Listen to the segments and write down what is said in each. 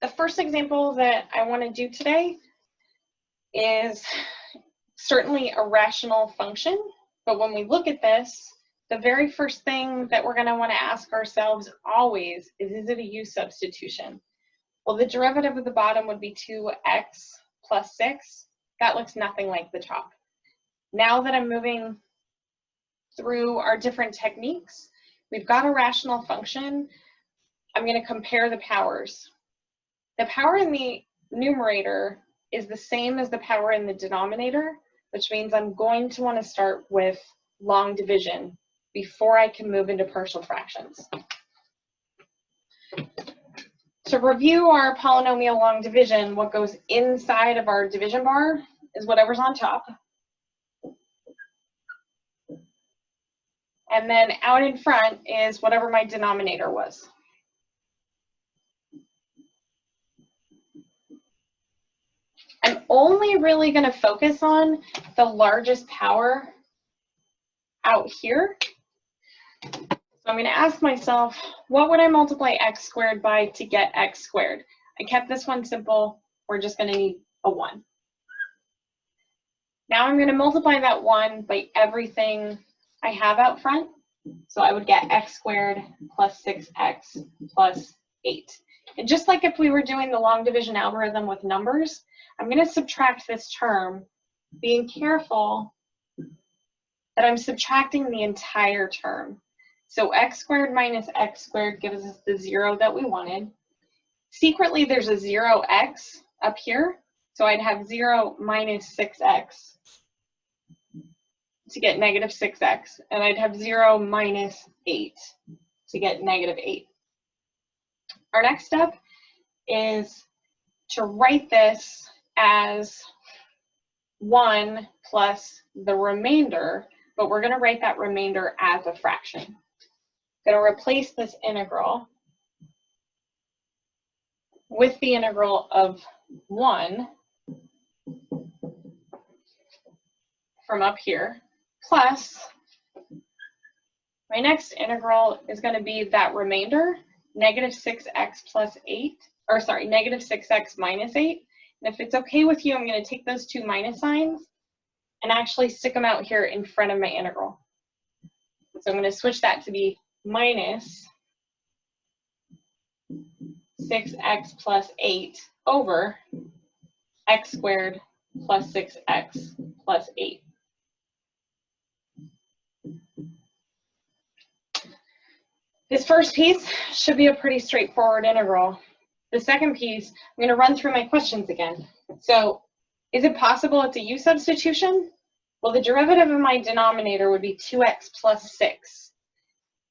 The first example that I want to do today is certainly a rational function, but when we look at this, the very first thing that we're going to want to ask ourselves always is it a u substitution? Well, the derivative of the bottom would be 2x plus 6. That looks nothing like the top. Now that I'm moving through our different techniques, we've got a rational function. I'm going to compare the powers. The power in the numerator is the same as the power in the denominator, which means I'm going to want to start with long division before I can move into partial fractions. To review our polynomial long division, what goes inside of our division bar is whatever's on top. And then out in front is whatever my denominator was. I'm only really going to focus on the largest power out here. So I'm going to ask myself, what would I multiply x squared by to get x squared? I kept this one simple. We're just going to need a 1. Now I'm going to multiply that 1 by everything I have out front. So I would get x squared plus 6x plus 8. And just like if we were doing the long division algorithm with numbers, I'm going to subtract this term, being careful that I'm subtracting the entire term. So x squared minus x squared gives us the 0 that we wanted. Secretly, there's a 0x up here. So I'd have 0 minus 6x to get negative 6x. And I'd have 0 minus 8 to get negative 8. Our next step is to write this as 1 plus the remainder, but we're going to write that remainder as a fraction. I'm going to replace this integral with the integral of 1 from up here, plus my next integral is going to be that remainder, negative 6x plus 8, or sorry, negative 6x minus 8. And if it's okay with you, I'm going to take those two minus signs and actually stick them out here in front of my integral. So I'm going to switch that to be minus 6x plus 8 over x squared plus 6x plus 8. This first piece should be a pretty straightforward integral. The second piece, I'm going to run through my questions again. So, is it possible it's a u substitution? Well, the derivative of my denominator would be 2x plus 6.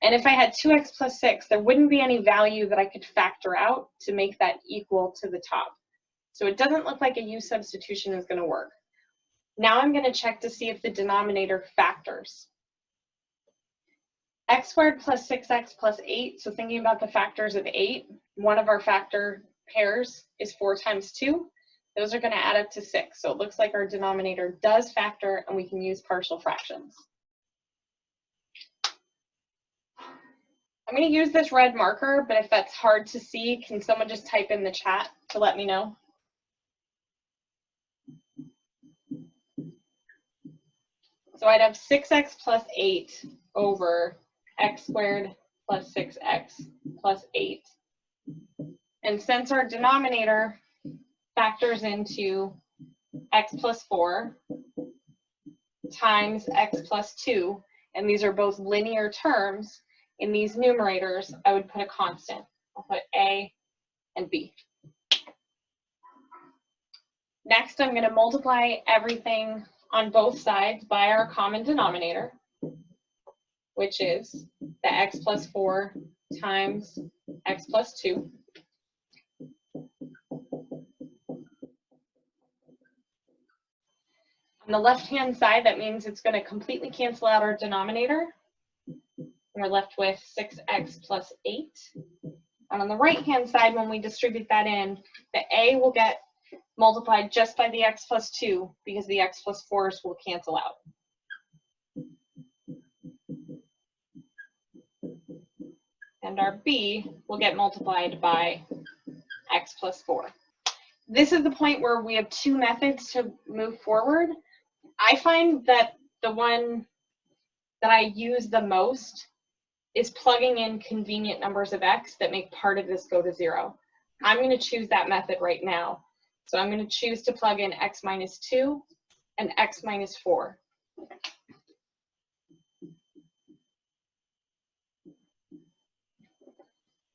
And if I had 2x plus 6, there wouldn't be any value that I could factor out to make that equal to the top. So it doesn't look like a u substitution is going to work. Now I'm going to check to see if the denominator factors. X squared plus 6x plus 8, so thinking about the factors of 8, one of our factor pairs is 4 times 2. Those are going to add up to 6. So it looks like our denominator does factor and we can use partial fractions. I'm going to use this red marker, but if that's hard to see, can someone just type in the chat to let me know? So I'd have 6x plus 8 over x squared plus 6x plus 8. And since our denominator factors into x plus 4 times x plus 2, and these are both linear terms, in these numerators, I would put a constant. I'll put a and b. Next, I'm going to multiply everything on both sides by our common denominator, which is the x plus 4 times x plus 2. On the left-hand side, that means it's going to completely cancel out our denominator. We're left with 6x plus 8. And on the right-hand side, when we distribute that in, the a will get multiplied just by the x plus 2 because the x plus 4s will cancel out. And our b will get multiplied by x plus 4. This is the point where we have two methods to move forward. I find that the one that I use the most is plugging in convenient numbers of x that make part of this go to 0. I'm going to choose that method right now. So I'm going to choose to plug in x minus 2 and x minus 4.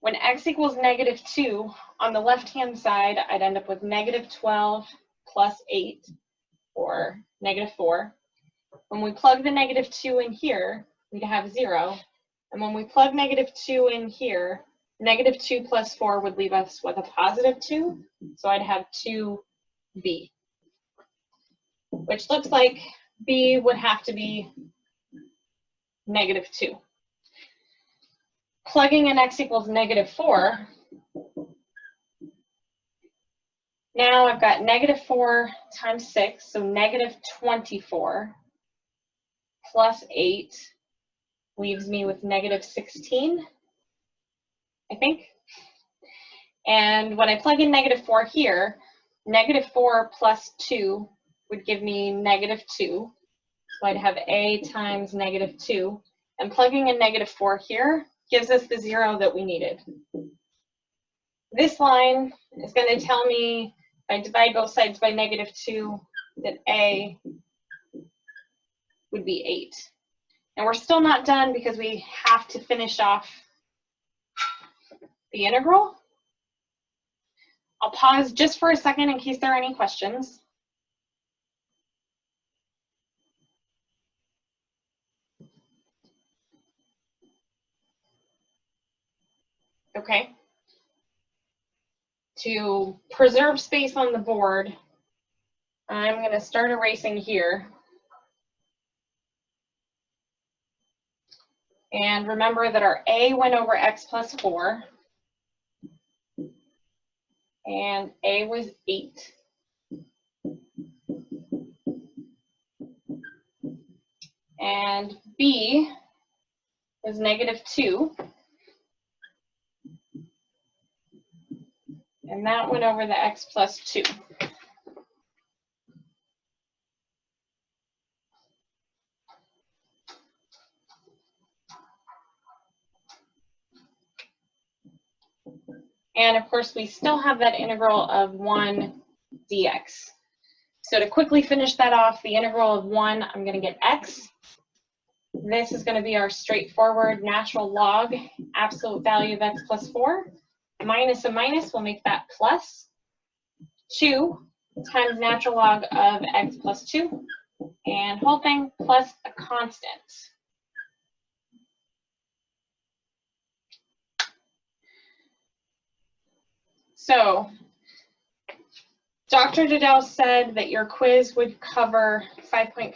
When x equals -2, on the left-hand side, I'd end up with -12 plus 8, or -4. When we plug the -2 in here, we'd have 0. And when we plug -2 in here, -2 plus 4 would leave us with a +2. So I'd have 2b, which looks like b would have to be -2. Plugging in x equals -4, now I've got -4 times 6, so -24 plus 8 leaves me with -16, I think. And when I plug in -4 here, -4 plus 2 would give me -2. So I'd have a times -2. And plugging in -4 here gives us the 0 that we needed. This line is going to tell me, if I divide both sides by -2, that a would be 8. And we're still not done because we have to finish off the integral. I'll pause just for a second in case there are any questions. Okay. To preserve space on the board, I'm going to start erasing here. And remember that our a went over x plus 4. And a was 8. And b was -2. And that went over the x plus 2. And of course, we still have that integral of 1 dx. So to quickly finish that off, the integral of 1, I'm going to get x. This is going to be our straightforward natural log absolute value of x plus 4. Minus a minus will make that plus 2 times natural log of x plus 2, and whole thing plus a constant. So Dr. Dedell said that your quiz would cover 5.4